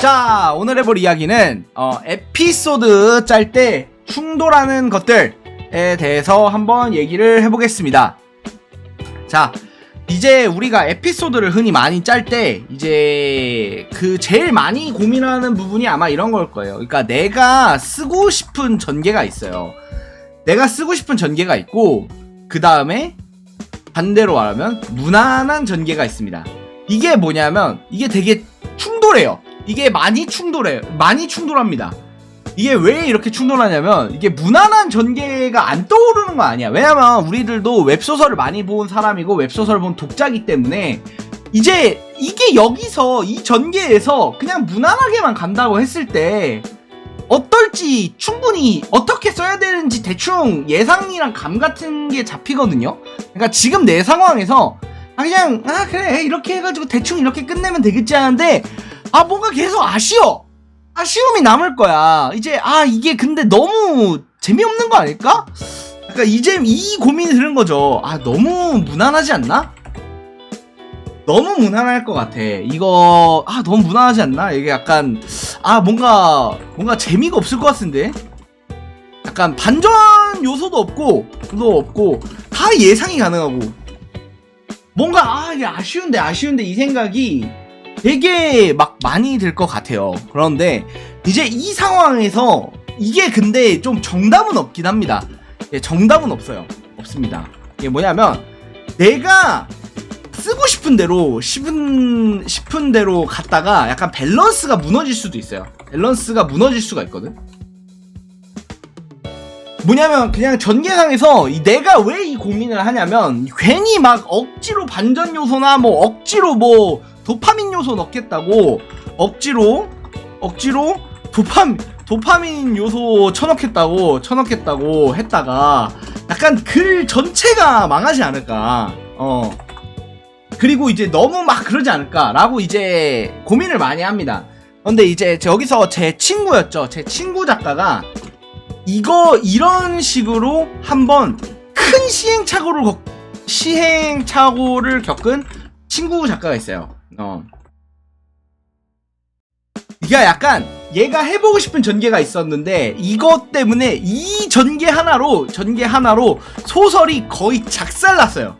자, 오늘 해볼 이야기는 에피소드 짤 때 충돌하는 것들에 대해서 한번 얘기를 해보겠습니다. 자, 이제 우리가 에피소드를 흔히 많이 짤 때 이제 그 제일 많이 고민하는 부분이 아마 이런 걸 거예요. 그러니까 내가 쓰고 싶은 전개가 있어요. 내가 쓰고 싶은 전개가 있고, 그 다음에 반대로 말하면 무난한 전개가 있습니다. 이게 뭐냐면 이게 되게 충돌해요. 이게 많이 충돌합니다. 이게 왜 이렇게 충돌하냐면 이게 무난한 전개가 안 떠오르는 거 아니야. 왜냐면 우리들도 웹소설을 많이 본 사람이고 웹소설을 본 독자이기 때문에 이제 이게 여기서 이 전개에서 그냥 무난하게만 간다고 했을 때 어떨지 충분히 어떻게 써야 되는지 대충 예상이랑 감 같은 게 잡히거든요. 그러니까 지금 내 상황에서 그냥 그래 이렇게 해가지고 대충 이렇게 끝내면 되겠지 하는데 뭔가 계속 아쉬움이 남을 거야. 이제 이게 근데 너무 재미없는 거 아닐까? 그러니까 이제 이 고민이 드는 거죠. 너무 무난하지 않나? 너무 무난할 것 같아. 이거 너무 무난하지 않나? 이게 약간 뭔가 재미가 없을 것 같은데. 약간 반전 요소도 없고 다 예상이 가능하고 뭔가 이게 아쉬운데 이 생각이 되게 막 많이 들 것 같아요. 그런데 이제 이 상황에서 이게 근데 좀 정답은 없긴 합니다. 정답은 없습니다. 이게 뭐냐면 내가 쓰고 싶은 대로 싶은 대로 갔다가 약간 밸런스가 무너질 수도 있어요. 밸런스가 무너질 수가 있거든. 뭐냐면 그냥 전개상에서 내가 왜 이 고민을 하냐면 괜히 막 억지로 반전 요소나 억지로 도파민 요소 넣겠다고 억지로 도파민 요소 쳐넣겠다고 했다가 약간 글 전체가 망하지 않을까. 그리고 이제 너무 막 그러지 않을까라고 이제 고민을 많이 합니다. 근데 이제 여기서 제 친구였죠. 제 친구 작가가 이런 식으로 한번 큰 시행착오를 겪은 친구 작가가 있어요. 이게 약간 얘가 해보고 싶은 전개가 있었는데 이것 때문에 이 전개 하나로 소설이 거의 작살났어요.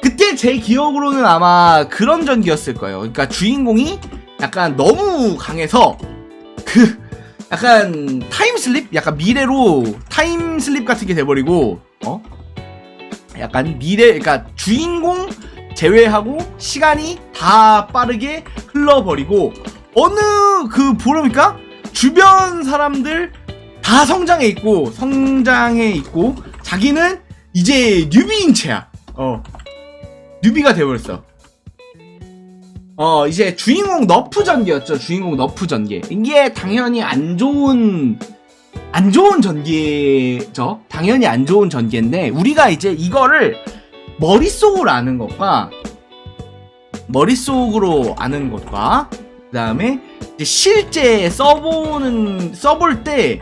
그때 제 기억으로는 아마 그런 전개였을 거예요. 그러니까 주인공이 약간 너무 강해서 약간 타임슬립? 약간 미래로 타임슬립 같은 게 돼버리고 약간 그러니까 주인공 제외하고 시간이 다 빠르게 흘러버리고 어느 보니까 주변 사람들 다 성장해 있고 자기는 이제 뉴비인 채야. 뉴비가 돼버렸어. 이제 주인공 너프 전개였죠. 주인공 너프 전개. 이게 당연히 안 좋은 전개죠. 당연히 안 좋은 전개인데 우리가 이제 이거를 머릿속으로 아는 것과 그 다음에 이제 실제 써볼 때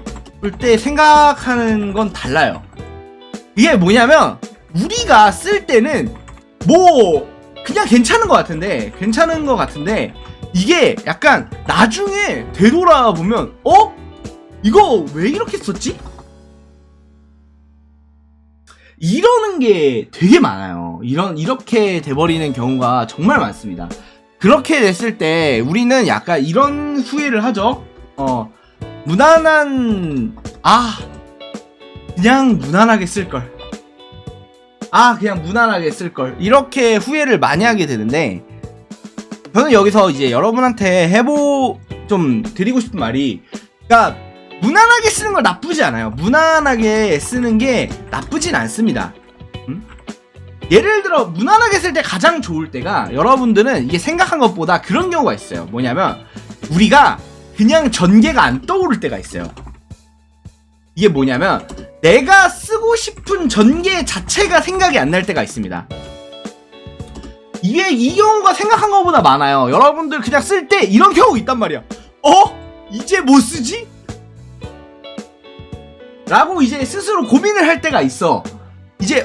생각하는 건 달라요. 이게 뭐냐면 우리가 쓸 때는 그냥 괜찮은 것 같은데 이게 약간 나중에 되돌아보면 이거 왜 이렇게 썼지? 이러는 게 되게 많아요. 이렇게 돼버리는 경우가 정말 많습니다. 그렇게 됐을 때 우리는 약간 이런 후회를 하죠. 그냥 무난하게 쓸걸. 그냥 무난하게 쓸걸. 이렇게 후회를 많이 하게 되는데 저는 여기서 이제 여러분한테 좀 드리고 싶은 말이, 그러니까 무난하게 쓰는 건 나쁘지 않아요. 무난하게 쓰는 게 나쁘진 않습니다. 예를 들어 무난하게 쓸 때 가장 좋을 때가, 여러분들은 이게 생각한 것보다 그런 경우가 있어요. 뭐냐면 우리가 그냥 전개가 안 떠오를 때가 있어요. 이게 뭐냐면 내가 쓰고 싶은 전개 자체가 생각이 안 날 때가 있습니다. 이 경우가 생각한 것보다 많아요. 여러분들 그냥 쓸 때 이런 경우 있단 말이야. 이제 뭐 쓰지? 라고 이제 스스로 고민을 할 때가 있어. 이제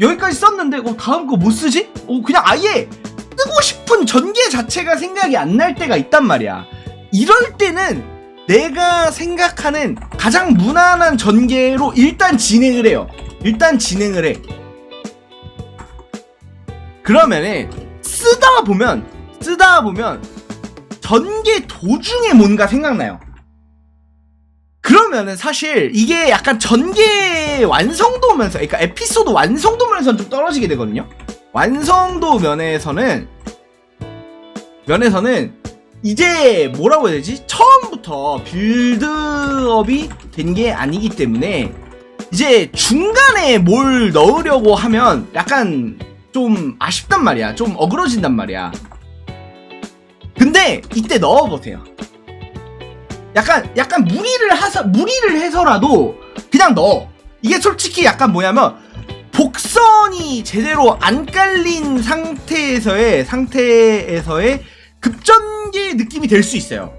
여기까지 썼는데 다음 거 뭐 쓰지? 그냥 아예 쓰고 싶은 전개 자체가 생각이 안 날 때가 있단 말이야. 이럴 때는 내가 생각하는 가장 무난한 전개로 일단 진행을 해요. 일단 진행을 해. 그러면은 쓰다 보면 전개 도중에 뭔가 생각나요. 그러면은 사실 이게 약간 전개 완성도 면에서, 그러니까 에피소드 완성도 면에서는 좀 떨어지게 되거든요. 완성도 면에서는 이제 뭐라고 해야 되지? 처음부터 빌드업이 된 게 아니기 때문에 이제 중간에 뭘 넣으려고 하면 약간 좀 아쉽단 말이야. 좀 어그러진단 말이야. 근데 이때 넣어보세요. 약간 무리를 해서라도 그냥 넣어. 이게 솔직히 약간 뭐냐면 복선이 제대로 안 깔린 상태에서의 급전개 느낌이 될 수 있어요.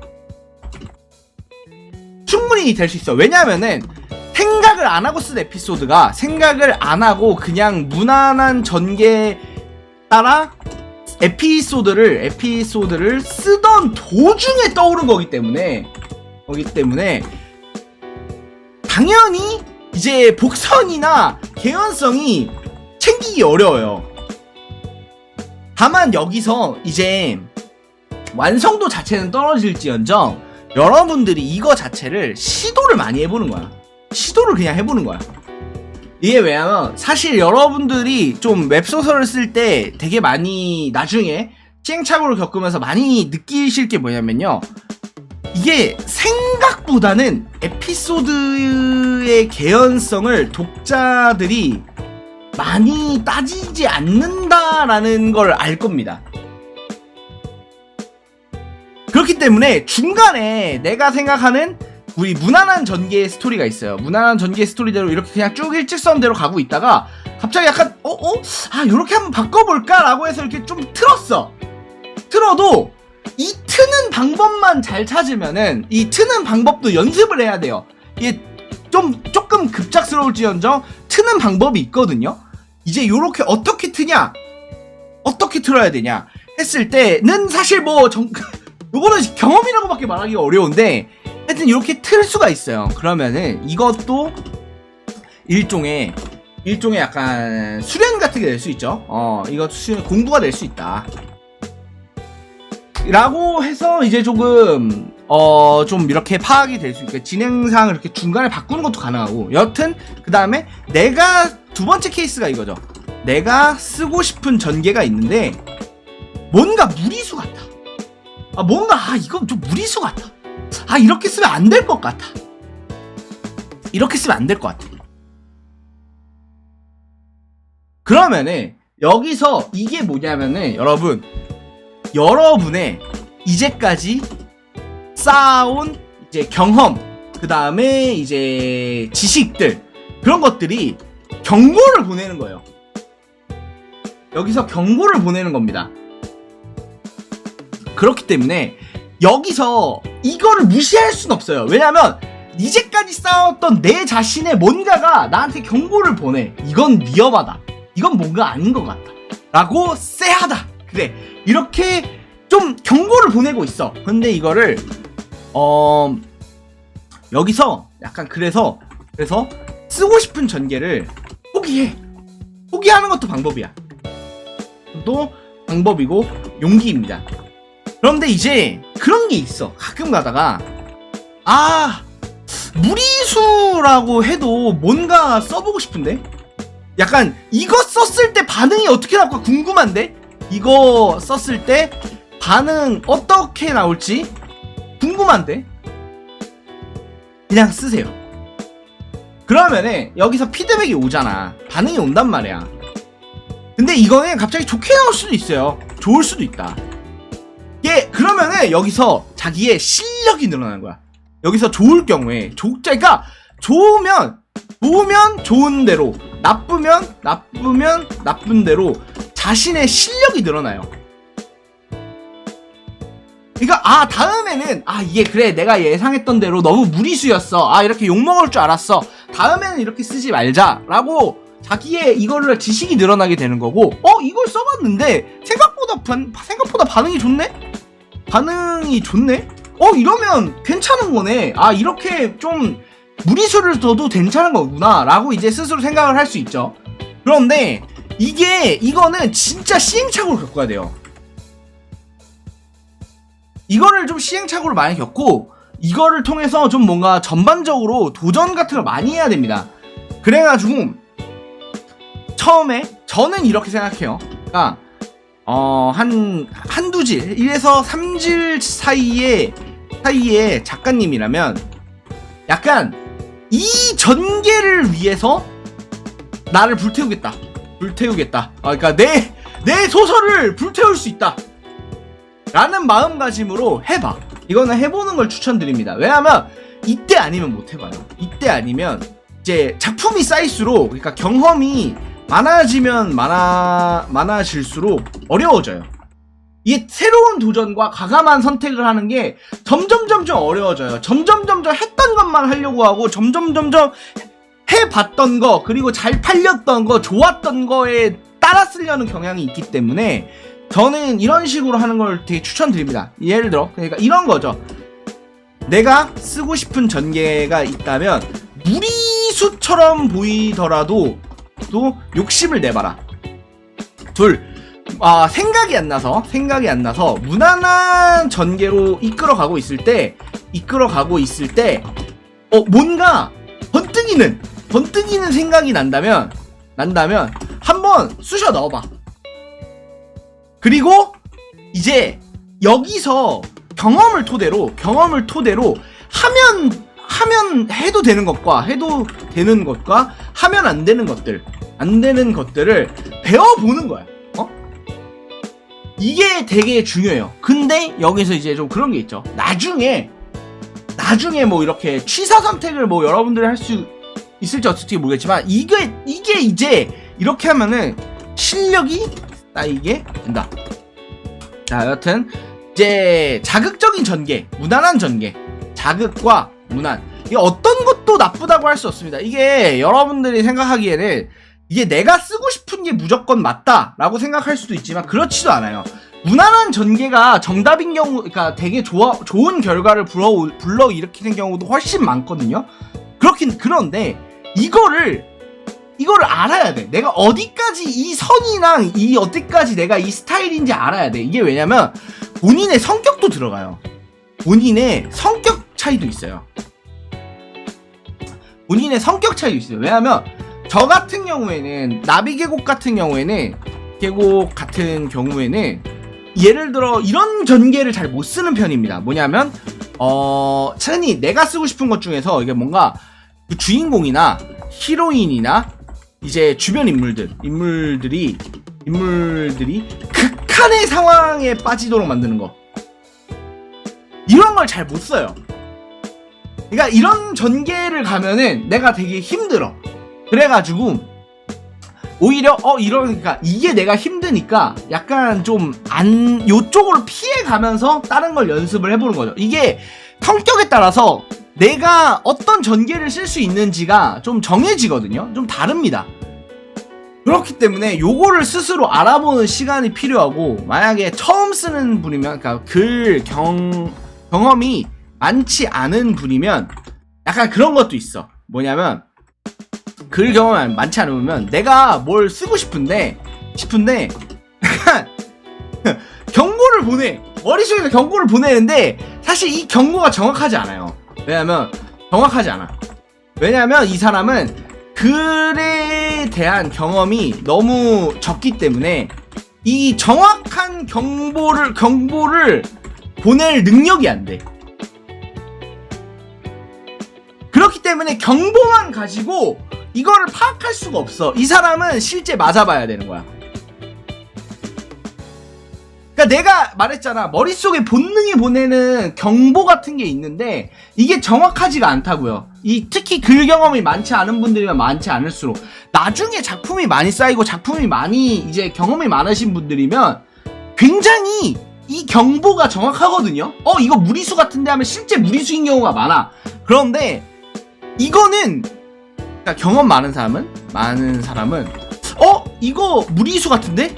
충분히 될 수 있어. 왜냐면은 생각을 안 하고 쓴 에피소드가 생각을 안 하고 그냥 무난한 전개 따라 에피소드를 쓰던 도중에 떠오른 거기 때문에 당연히 이제 복선이나 개연성이 챙기기 어려워요. 다만 여기서 이제 완성도 자체는 떨어질지언정 여러분들이 이거 자체를 시도를 많이 해보는 거야. 시도를 그냥 해보는 거야. 이게 왜냐면 사실 여러분들이 좀 웹소설을 쓸 때 되게 많이 나중에 시행착오를 겪으면서 많이 느끼실 게 뭐냐면요, 이게 생각보다는 에피소드의 개연성을 독자들이 많이 따지지 않는다라는 걸 알 겁니다. 그렇기 때문에 중간에 내가 생각하는 우리 무난한 전개 스토리가 있어요. 무난한 전개 스토리대로 이렇게 그냥 쭉 일직선대로 가고 있다가 갑자기 약간 요렇게 한번 바꿔볼까? 라고 해서 이렇게 좀 틀었어. 틀어도 이 트는 방법만 잘 찾으면은, 이 트는 방법도 연습을 해야 돼요. 이게 조금 급작스러울지언정 트는 방법이 있거든요. 이제 요렇게 어떻게 트냐, 어떻게 틀어야 되냐 했을 때는 사실 요거는 경험이라고밖에 말하기가 어려운데, 하여튼 이렇게 틀 수가 있어요. 그러면은 이것도 일종의 약간 수련 같은 게 될 수 있죠. 이것도 공부가 될 수 있다 라고 해서 이제 조금 좀 이렇게 파악이 될 수 있고, 진행상을 이렇게 중간에 바꾸는 것도 가능하고. 여튼 그 다음에 내가 두 번째 케이스가 이거죠. 내가 쓰고 싶은 전개가 있는데 뭔가 무리수 같아. 이거 좀 무리수 같아. 이렇게 쓰면 안 될 것 같아. 이렇게 쓰면 안 될 것 같아. 그러면은 여기서 이게 뭐냐면은 여러분의 이제까지 쌓아온 이제 경험, 그 다음에 이제 지식들, 그런 것들이 경고를 보내는 거예요. 여기서 경고를 보내는 겁니다. 그렇기 때문에 여기서 이거를 무시할 순 없어요. 왜냐면 이제까지 쌓았던 내 자신의 뭔가가 나한테 경고를 보내. 이건 위험하다. 이건 뭔가 아닌 것 같다. 라고 쎄하다. 그래. 이렇게 좀 경고를 보내고 있어. 근데 이거를 여기서 약간 그래서 쓰고 싶은 전개를 포기해. 포기하는 것도 방법이야. 또 방법이고 용기입니다. 그런데 이제 그런 게 있어. 가끔 가다가 무리수라고 해도 뭔가 써보고 싶은데, 약간 이거 썼을 때 반응이 어떻게 나올까 궁금한데, 이거 썼을 때 반응 어떻게 나올지 궁금한데 그냥 쓰세요. 그러면은 여기서 피드백이 오잖아. 반응이 온단 말이야. 근데 이거는 갑자기 좋게 나올 수도 있어요. 좋을 수도 있다. 그러면은 여기서 자기의 실력이 늘어나는 거야. 여기서 좋을 경우에 그러니까 좋으면 좋은 대로, 나쁘면 나쁜 대로 자신의 실력이 늘어나요. 그러니까 다음에는 이게 그래, 내가 예상했던 대로 너무 무리수였어. 이렇게 욕먹을 줄 알았어. 다음에는 이렇게 쓰지 말자 라고 자기의 이거를 지식이 늘어나게 되는 거고, 이걸 써봤는데 생각보다 반응이 좋네? 이러면 괜찮은 거네. 아, 이렇게 좀 무리수를 둬도 괜찮은 거구나 라고 이제 스스로 생각을 할 수 있죠. 그런데 이거는 진짜 시행착오를 겪어야 돼요. 이거를 좀 시행착오를 많이 겪고 이거를 통해서 좀 뭔가 전반적으로 도전 같은 걸 많이 해야 됩니다. 그래가지고 처음에 저는 이렇게 생각해요. 그러니까 한두 질 1에서 3질 사이에 작가님이라면 약간 이 전개를 위해서 나를 불태우겠다. 그러니까 내 소설을 불태울 수 있다 라는 마음가짐으로 해봐. 이거는 해보는 걸 추천드립니다. 왜냐하면 이때 아니면 못 해봐요. 이때 아니면 이제 작품이 쌓일수록, 그러니까 경험이 많아지면 많아질수록 어려워져요. 이게 새로운 도전과 과감한 선택을 하는 게 점점 어려워져요. 점점 했던 것만 하려고 하고 점점 해봤던 거, 그리고 잘 팔렸던 거, 좋았던 거에 따라 쓰려는 경향이 있기 때문에 저는 이런 식으로 하는 걸 되게 추천드립니다. 예를 들어 그러니까 이런 거죠. 내가 쓰고 싶은 전개가 있다면 무리수처럼 보이더라도 또 욕심을 내봐라. 생각이 안 나서 무난한 전개로 이끌어가고 있을 때 뭔가 번뜩이는 생각이 난다면 한번 쑤셔 넣어봐. 그리고 이제 여기서 경험을 토대로 하면 해도 되는 것과 하면 안 되는 것들을 배워보는 거야. 이게 되게 중요해요. 근데 여기서 이제 좀 그런 게 있죠. 나중에 뭐 이렇게 취사 선택을 뭐 여러분들이 할 수 있을지 어떨지 모르겠지만 이게 이제 이렇게 하면은 실력이 쌓이게 된다. 자, 여튼 이제 자극적인 전개, 무난한 전개, 자극과 무난, 이게 어떤 것도 나쁘다고 할 수 없습니다. 이게 여러분들이 생각하기에는 이게 내가 쓰고 싶은 게 무조건 맞다라고 생각할 수도 있지만 그렇지도 않아요. 무난한 전개가 정답인 경우, 그러니까 되게 좋은 결과를 불러일으키는 경우도 훨씬 많거든요. 그런데 이거를 알아야 돼. 내가 어디까지 이 선이랑 어디까지 내가 이 스타일인지 알아야 돼. 이게 왜냐면 본인의 성격도 들어가요. 본인의 성격 차이도 있어요. 왜냐면 저 같은 경우에는 나비계곡 같은 경우에는 예를 들어 이런 전개를 잘 못 쓰는 편입니다. 뭐냐면 차라리 내가 쓰고 싶은 것 중에서 이게 뭔가 그 주인공이나 히로인이나 이제 주변 인물들이 극한의 상황에 빠지도록 만드는 거, 이런 걸 잘 못 써요. 그러니까 이런 전개를 가면은 내가 되게 힘들어. 그래가지고 오히려 그러니까 이게 내가 힘드니까 약간 좀 요쪽으로 피해가면서 다른 걸 연습을 해보는 거죠. 이게 성격에 따라서 내가 어떤 전개를 쓸 수 있는지가 좀 정해지거든요. 좀 다릅니다. 그렇기 때문에 요거를 스스로 알아보는 시간이 필요하고, 만약에 처음 쓰는 분이면, 그러니까 경험이 많지 않은 분이면 약간 그런 것도 있어. 뭐냐면 글 경험이 많지 않으면 내가 뭘 쓰고 싶은데 약간 경고를 머릿속에서 경고를 보내는데 사실 이 경고가 정확하지 않아요. 왜냐면 이 사람은 글에 대한 경험이 너무 적기 때문에 이 정확한 경보를 보낼 능력이 안 돼. 그렇기 때문에 경보만 가지고 이거를 파악할 수가 없어. 이 사람은 실제 맞아봐야 되는 거야. 그러니까 내가 말했잖아, 머릿속에 본능이 보내는 경보 같은 게 있는데 이게 정확하지가 않다고요. 특히 글 경험이 많지 않은 분들이면 많지 않을수록, 나중에 작품이 많이 쌓이고 작품이 많이 이제 경험이 많으신 분들이면 굉장히 이 경보가 정확하거든요. 이거 무리수 같은데 하면 실제 무리수인 경우가 많아. 그런데 이거는, 그러니까 경험 많은 사람은 이거 무리수 같은데?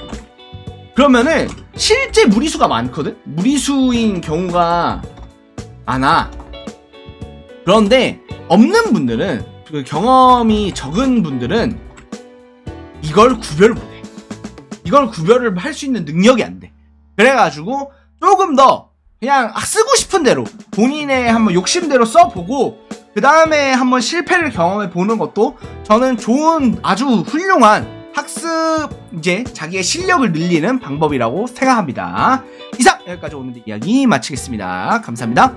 그러면은 실제 무리수가 많거든? 무리수인 경우가 많아. 그런데 없는 분들은, 그 경험이 적은 분들은 이걸 구별을 못해. 이걸 구별을 할 수 있는 능력이 안 돼. 그래가지고 조금 더 그냥 쓰고 싶은 대로 본인의 한번 욕심대로 써보고 그 다음에 한번 실패를 경험해 보는 것도 저는 좋은, 아주 훌륭한 학습, 이제 자기의 실력을 늘리는 방법이라고 생각합니다. 이상 여기까지 오늘의 이야기 마치겠습니다. 감사합니다.